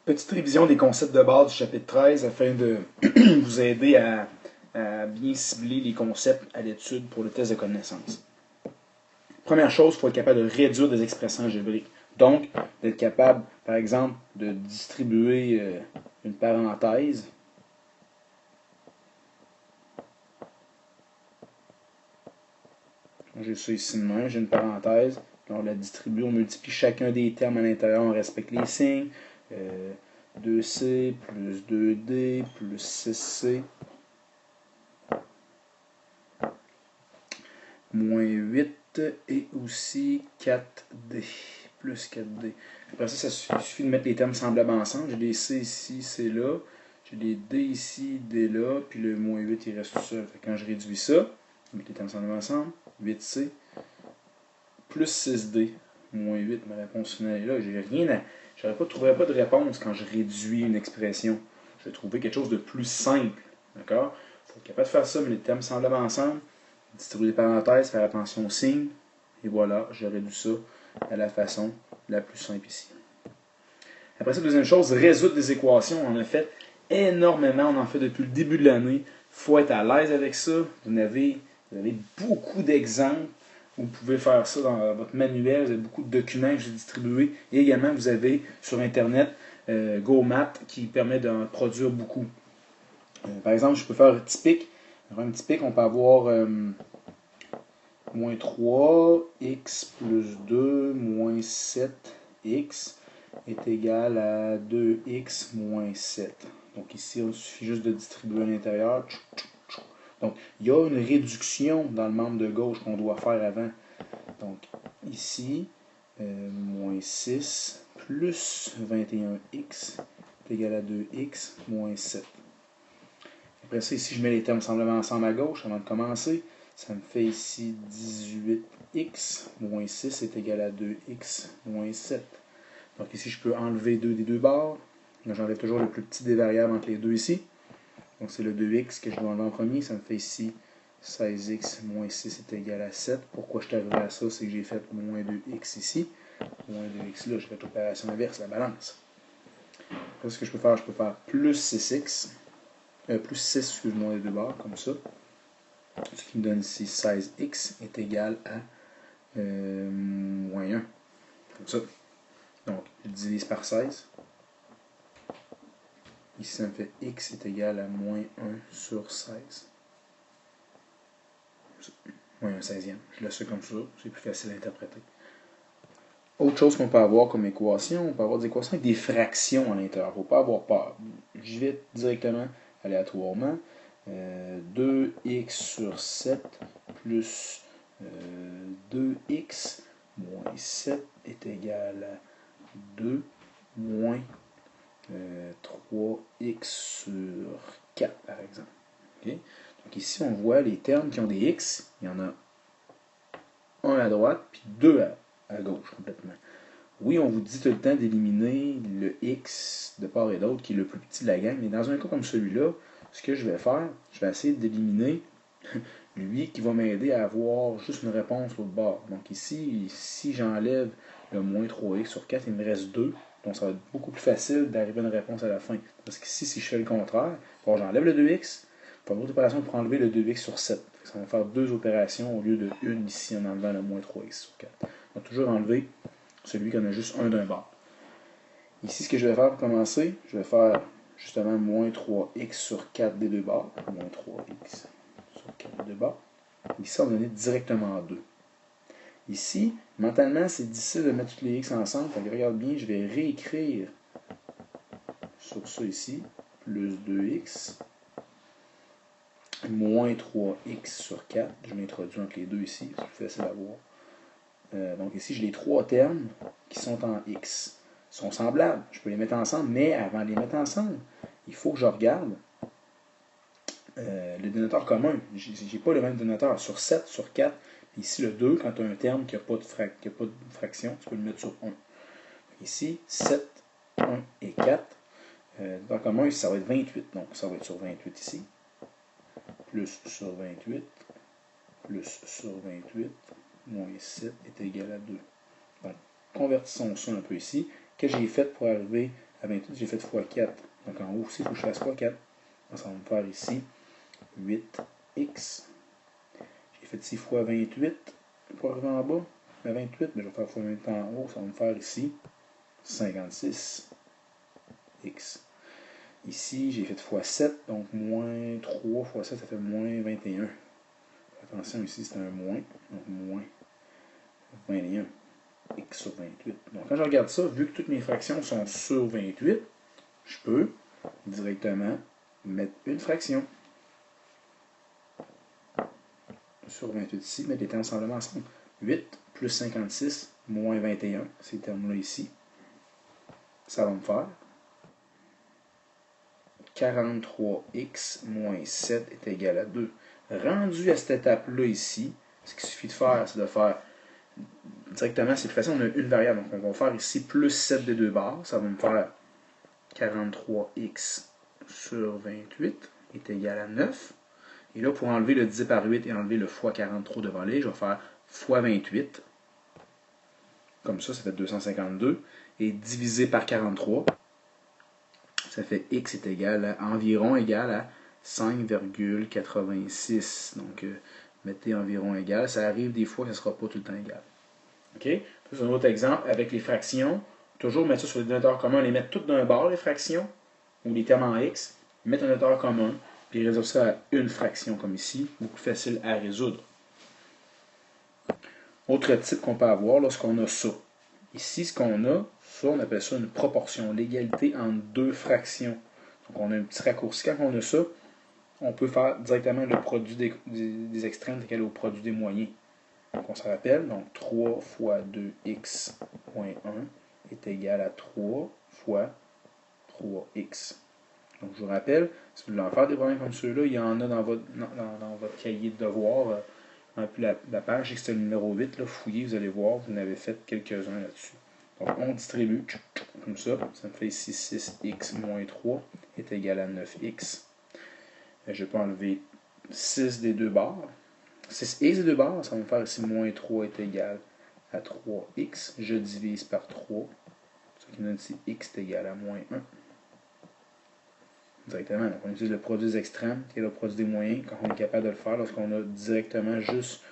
Petite révision des concepts de base du chapitre 13 afin de vous aider à bien cibler les concepts à l'étude pour le test de connaissance. Première chose, il faut être capable de réduire des expressions algébriques. Donc, d'être capable, par exemple, de distribuer une parenthèse. J'ai ça ici de main, j'ai une parenthèse. On la distribue, on multiplie chacun des termes à l'intérieur, on respecte les signes. 2C plus 2D plus 6C moins 8 et aussi 4D plus 4D. Après ça, il suffit de mettre les termes semblables ensemble. J'ai des C ici, C là. J'ai des D ici, D là. Puis le moins 8, il reste tout seul. Fait que quand je réduis ça, je mets les termes semblables ensemble. 8C plus 6D moins 8. Ma réponse finale est là. J'ai rien à... Je ne trouverais pas de réponse quand je réduis une expression. Je vais trouver quelque chose de plus simple. D'accord? Il faut être capable de faire ça, mais les termes semblables ensemble. Distribuer les parenthèses, faire attention aux signes. Et voilà, j'ai réduit ça à la façon la plus simple ici. Après ça, deuxième chose, résoudre des équations. On en a fait énormément, on en fait depuis le début de l'année. Il faut être à l'aise avec ça. Vous avez beaucoup d'exemples. Vous pouvez faire ça dans votre manuel. Vous avez beaucoup de documents que j'ai distribués. Et également, vous avez sur Internet GoMath qui permet de produire beaucoup. Par exemple, je peux faire typique. Un typique, on peut avoir moins 3x plus 2 moins 7x est égal à 2x moins 7. Donc ici, il suffit juste de distribuer à l'intérieur. Donc, il y a une réduction dans le membre de gauche qu'on doit faire avant. Donc, ici, moins 6 plus 21x est égal à 2x moins 7. Après ça, ici, je mets les termes semblables ensemble à gauche avant de commencer. Ça me fait ici 18x moins 6 est égal à 2x moins 7. Donc ici, je peux enlever 2 des deux bords. J'enlève toujours le plus petit des variables entre les deux ici. Donc c'est le 2x que je dois enlever en premier. Ça me fait ici 16x moins 6 est égal à 7. Pourquoi je suis arrivé à ça? C'est que j'ai fait moins 2x ici. Moins 2x là, j'ai fait l'opération inverse, la balance. Après, ce que je peux faire plus 6x. Plus 6, excuse-moi, les deux bords, comme ça. Ce qui me donne ici 16x est égal à moins 1. Comme ça. Donc, je divise par 16. Ici, ça me fait x est égal à moins 1 sur 16. Moins 1 16e. Je laisse ça comme ça. C'est plus facile à interpréter. Autre chose qu'on peut avoir comme équation, on peut avoir des équations avec des fractions à l'intérieur. Il ne faut pas avoir peur. J'y vais directement, aléatoirement. 2x sur 7 plus 2x moins 7 est égal à 2 moins 3x sur 4, par exemple. Okay? Donc ici, on voit les termes qui ont des x. Il y en a un à droite, puis deux à gauche, complètement. Oui, on vous dit tout le temps d'éliminer le x de part et d'autre, qui est le plus petit de la gang, mais dans un cas comme celui-là, ce que je vais faire, je vais essayer d'éliminer lui qui va m'aider à avoir juste une réponse l'autre bord. Donc ici, si j'enlève le moins 3x sur 4, il me reste 2. Donc ça va être beaucoup plus facile d'arriver à une réponse à la fin. Parce qu'ici, si je fais le contraire, bon, j'enlève le 2x, pour une autre opération pour enlever le 2x sur 7. Ça va faire deux opérations au lieu de une ici en enlevant le moins 3x sur 4. On va toujours enlever celui qui en a juste un d'un bord. Ici, ce que je vais faire pour commencer, je vais faire justement moins 3x sur 4 des deux bords. Moins 3x sur 4 des deux bords. Ici, on va donner directement 2. Ici, mentalement, c'est difficile de mettre tous les x ensemble. Fait que regarde bien, je vais réécrire sur ça ici, plus 2x, moins 3x sur 4. Je m'introduis entre les deux ici, c'est plus facile à voir. Donc ici, j'ai les trois termes qui sont en x. Ils sont semblables, je peux les mettre ensemble, mais avant de les mettre ensemble, il faut que je regarde le dénominateur commun. J'ai pas le même dénominateur. Sur 7, sur 4, puis ici le 2, quand tu as un terme qui n'a pas, pas de fraction, tu peux le mettre sur 1. Ici, 7, 1 et 4. Dans le commun, ça va être 28. Donc, ça va être sur 28 ici. Plus sur 28. Plus sur 28. Moins 7 est égal à 2. Donc, convertissons ça un peu ici. Qu'est-ce que j'ai fait pour arriver À 28, j'ai fait x4. Donc en haut aussi, il faut que je fasse x4. Donc ça va me faire ici 8x. J'ai fait 6 fois 28 pour arriver en bas. À 28, mais je vais faire x 28 en haut. Ça va me faire ici 56x. Ici, j'ai fait x7, donc moins 3 x 7, ça fait moins 21. Attention, ici, c'est un moins, donc moins 21 x sur 28. Donc, quand je regarde ça, vu que toutes mes fractions sont sur 28, je peux directement mettre une fraction sur 28 ici, mettre les termes semblables ensemble. 8 plus 56 moins 21, ces termes-là ici, ça va me faire 43x moins 7 est égal à 2. Rendu à cette étape-là ici, ce qu'il suffit de faire, c'est de faire directement, c'est plus facile, on a une variable. Donc on va faire ici plus 7 des deux barres. Ça va me faire 43x sur 28 est égal à 9. Et là, pour enlever le 10 par 8 et enlever le fois 43 devant les, je vais faire fois 28. Comme ça fait 252. Et divisé par 43, ça fait x est égal à environ égal à 5,86. Donc, mettez environ égal. Ça arrive des fois que ça ne sera pas tout le temps égal. OK? C'est un autre exemple avec les fractions. Toujours mettre ça sur les dénoteurs communs, les mettre toutes d'un bord, les fractions, ou les termes en x, mettre un dénoteur commun, puis résoudre ça à une fraction, comme ici. Beaucoup plus facile à résoudre. Autre type qu'on peut avoir lorsqu'on a ça. Ici, ce qu'on a, ça, on appelle ça une proportion, l'égalité entre deux fractions. Donc, on a un petit raccourci. Quand on a ça, on peut faire directement le produit des extrêmes égal au produit des moyens. Donc, on se rappelle, donc 3 fois 2x moins 1 est égal à 3 fois 3x. Donc, je vous rappelle, si vous voulez en faire des problèmes comme ceux-là, il y en a dans votre cahier de devoirs. Puis la page, je sais que c'est le numéro 8, là, fouillez, vous allez voir, vous en avez fait quelques-uns là-dessus. Donc, on distribue comme ça. Ça me fait ici 6x moins 3 est égal à 9x. Je peux enlever 6 des deux barres. 6x des deux barres, ça va me faire ici moins 3 est égal à 3x. Je divise par 3. Ce qui me donne ici x est égal à moins 1. Directement. Donc, on utilise le produit des extrêmes, qui est le produit des moyens, quand on est capable de le faire, lorsqu'on a directement juste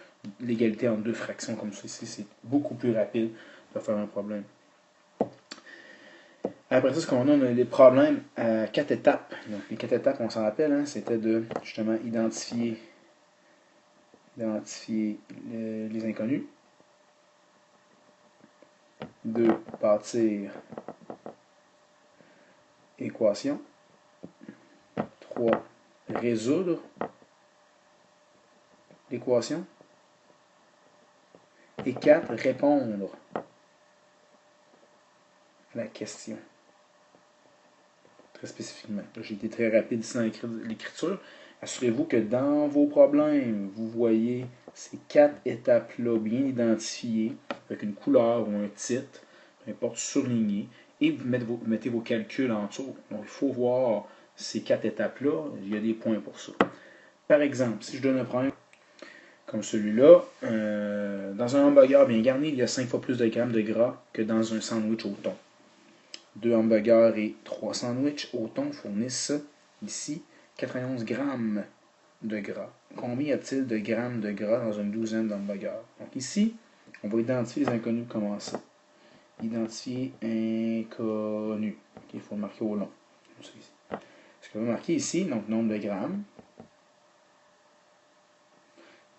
l'égalité entre deux fractions comme ceci. C'est beaucoup plus rapide de faire un problème. Après ça, ce qu'on a, on a les problèmes à 4 étapes. Donc, les 4 étapes, on s'en rappelle, hein, c'était de justement identifier les inconnus, de bâtir équation, 3. Résoudre l'équation, et 4. Répondre à la question. Très spécifiquement. J'ai été très rapide ici dans l'écriture. Assurez-vous que dans vos problèmes, vous voyez ces 4 étapes-là bien identifiées, avec une couleur ou un titre, peu importe, surligné, et vous mettez vos calculs en dessous. Donc, il faut voir ces 4 étapes-là. Il y a des points pour ça. Par exemple, si je donne un problème comme celui-là, dans un hamburger bien garni, il y a 5 fois plus de grammes de gras que dans un sandwich au thon. 2 hamburgers et 3 sandwichs au thon fournissent ici 91 grammes de gras. Combien y a-t-il de grammes de gras dans une douzaine d'hamburgers? Donc ici, on va identifier les inconnus. Comment ça? Identifier inconnus. Okay, il faut le marquer au long. Ce qu'on va marquer ici, donc nombre de grammes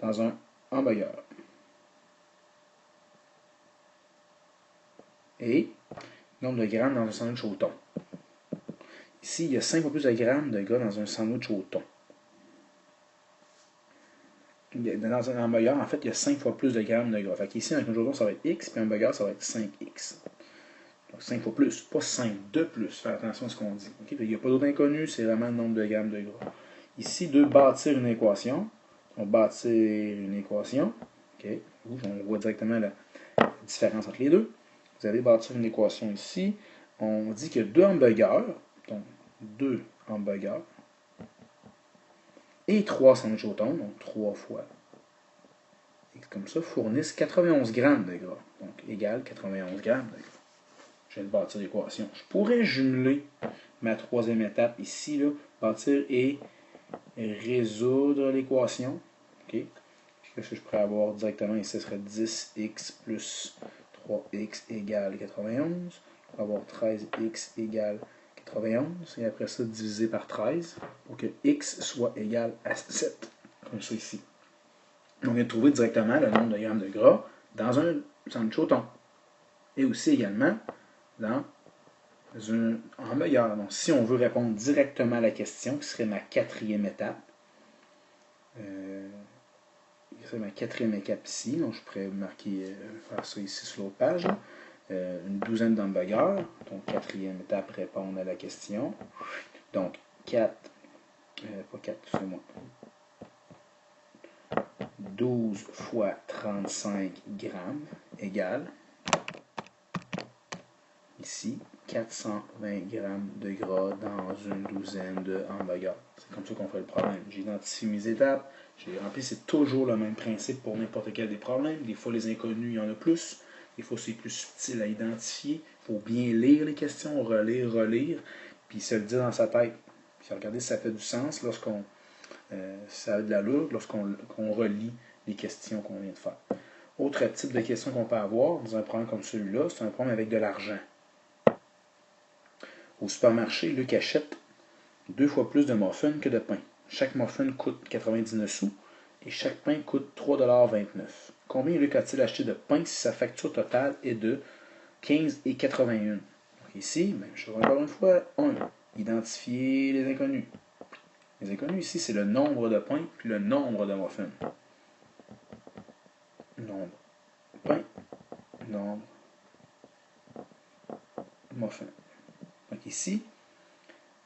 dans un hamburger. Et nombre de grammes dans un sandwich au thon. Ici, il y a 5 fois plus de grammes de gras dans un sandwich au thon. Dans un hamburger, en fait, il y a 5 fois plus de grammes de gras. Fait qu'ici, un sandwich au thon, ça va être X, puis un hamburger, ça va être 5X. Donc 5 fois plus, pas 5 de plus. Faites attention à ce qu'on dit. Okay? Il n'y a pas d'autre inconnu, c'est vraiment le nombre de grammes de gras. Ici, de bâtir une équation. On va bâtir une équation. Okay? On voit directement la différence entre les deux. Vous allez bâtir une équation ici. On dit que 2 hamburgers, donc 2 hamburgers, et 3 sandwichs au thon, donc 3 fois X comme ça, fournissent 91 grammes de gras. Donc, égal 91 grammes de gras. je viens de bâtir l'équation. Je pourrais jumeler ma troisième étape ici, là, bâtir et résoudre l'équation. OK? Qu'est-ce que je pourrais avoir directement ici? Ce serait 10x plus 3x égale 91. Je pourrais avoir 13x égale 91. Et après ça, divisé par 13 pour que x soit égal à 7. Comme ça ici. On vient de trouver directement le nombre de grammes de gras dans un sandwich au thon. Et aussi également dans un hamburger. Donc, si on veut répondre directement à la question, qui serait ma quatrième étape, ici, donc je pourrais marquer, faire ça ici sur l'autre page, une douzaine d'hamburgers, donc quatrième étape, répondre à la question. Donc, 4, pas 4, excusez-moi, 12 fois 35 grammes égale, ici, 420 grammes de gras dans une douzaine de hamburgers. C'est comme ça qu'on fait le problème. J'identifie mes étapes, j'ai rempli, c'est toujours le même principe pour n'importe quel des problèmes. Des fois, les inconnus, il y en a plus. Des fois, c'est plus subtil à identifier. Il faut bien lire les questions, relire, puis se le dire dans sa tête. Puis regarder si ça fait du sens lorsqu'on ça a de l'allure lorsqu'on relit les questions qu'on vient de faire. Autre type de question qu'on peut avoir dans un problème comme celui-là, c'est un problème avec de l'argent. Au supermarché, Luc achète 2 fois plus de muffins que de pain. Chaque muffin coûte 99 sous et chaque pain coûte 3,29 $. Combien Luc a-t-il acheté de pain si sa facture totale est de 15,81 $? Donc ici, même chose encore une fois, 1. Identifier les inconnus. Les inconnus ici, c'est le nombre de pains puis le nombre de muffins. Nombre pain, nombre muffins. Donc ici,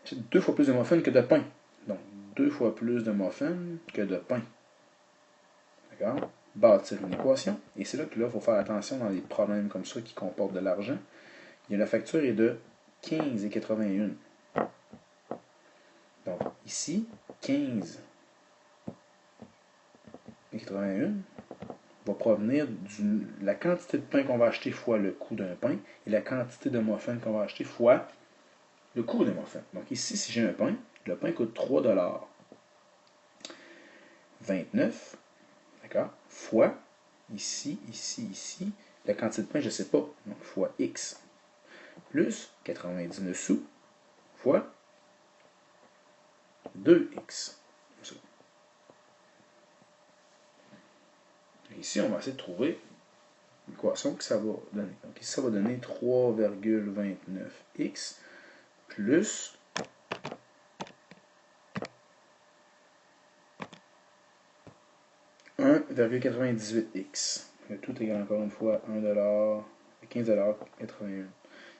j'ai 2 fois plus de muffins que de pain. Donc 2 fois plus de muffins que de pain. D'accord? Bâtir une équation. Et c'est là que il faut faire attention dans les problèmes comme ça qui comportent de l'argent. La facture est de 15,81 $. Donc ici, 15,81 $ va provenir de la quantité de pain qu'on va acheter fois le coût d'un pain et la quantité de muffins qu'on va acheter fois le coût des muffins. Donc ici, si j'ai un pain, le pain coûte 3,29 $, d'accord, fois, ici, la quantité de pain, je ne sais pas, donc fois x, plus 99 sous, fois 2x. Ici, on va essayer de trouver l'équation que ça va donner. Donc ici, ça va donner 3,29x plus 1,98x. Le tout égale encore une fois 1 $, 15,81 $.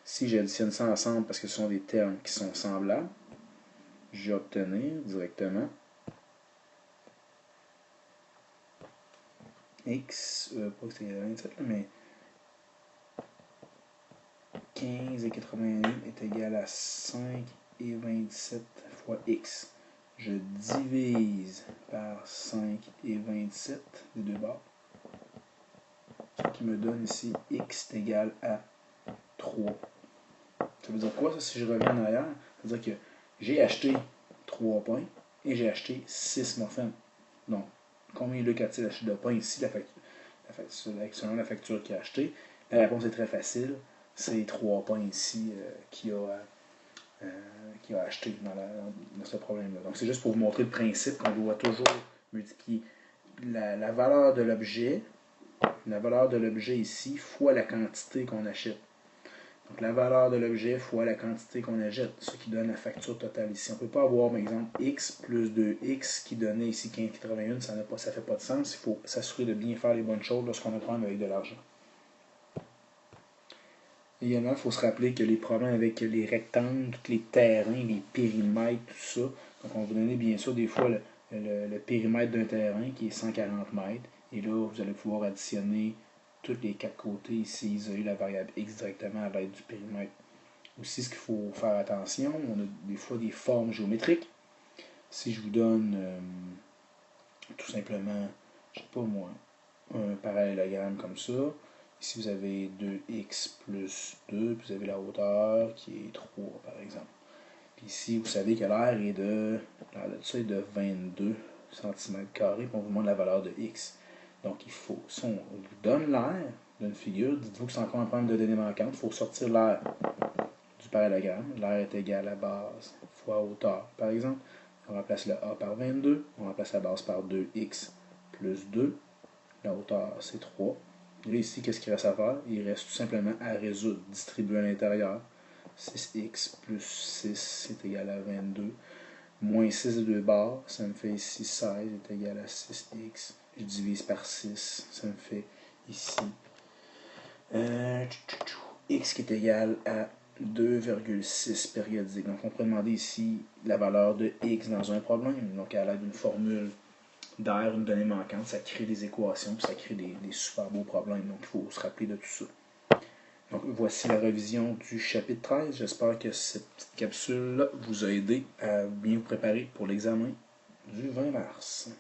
Si j'additionne ça ensemble parce que ce sont des termes qui sont semblables, je vais obtenir directement x, pas que c'est 27, mais 15,81 est égal à 5,27 fois x. Je divise par 5,27 des deux bords, ce qui me donne ici x est égal à 3. Ça veut dire quoi ça si je reviens en arrière? Ça veut dire que j'ai acheté 3 pains et j'ai acheté 6 muffins. Donc, combien Luc a-t-il acheté de pain ici, selon la facture qu'il a achetée? La réponse est très facile. C'est 3 pains ici qu'il a acheté dans ce problème-là. Donc, c'est juste pour vous montrer le principe qu'on doit toujours multiplier la valeur de l'objet ici fois la quantité qu'on achète. Donc, la valeur de l'objet fois la quantité qu'on achète, ce qui donne la facture totale ici. On ne peut pas avoir, par exemple, x plus 2x qui donnait ici 15,81, ça ne fait pas de sens. Il faut s'assurer de bien faire les bonnes choses lorsqu'on a un problème avec de l'argent. Également, il faut se rappeler que les problèmes avec les rectangles, tous les terrains, les périmètres, tout ça, donc on va vous donner bien sûr des fois le périmètre d'un terrain qui est 140 mètres. Et là, vous allez pouvoir additionner tous les quatre côtés ici, isoler la variable x directement à l'aide du périmètre. Aussi, ce qu'il faut faire attention, on a des fois des formes géométriques. Si je vous donne tout simplement, je ne sais pas moi, un parallélogramme comme ça, Ici, vous avez 2x plus 2, puis vous avez la hauteur qui est 3, par exemple. Puis ici, vous savez que l'air est de 22 cm², puis on vous demande la valeur de x. Donc, il faut, si on vous donne l'air d'une figure, dites-vous que c'est encore un problème de données manquantes, il faut sortir l'air du parallélogramme. L'air est égal à base fois hauteur, par exemple. On remplace le a par 22, on remplace la base par 2x plus 2. La hauteur, c'est 3. Et là, ici, qu'est-ce qu'il reste à faire? Il reste tout simplement à résoudre, distribuer à l'intérieur. 6x plus 6 est égal à 22. Moins 6 de 2 barres, ça me fait ici 16 est égal à 6x. Je divise par 6, ça me fait ici x qui est égal à 2,6 périodique. Donc, on pourrait demander ici la valeur de x dans un problème. Donc, à l'aide d'une formule d'air, une donnée manquante, ça crée des équations, puis ça crée des super beaux problèmes. Donc, il faut se rappeler de tout ça. Donc, voici la révision du chapitre 13. J'espère que cette petite capsule-là vous a aidé à bien vous préparer pour l'examen du 20 mars.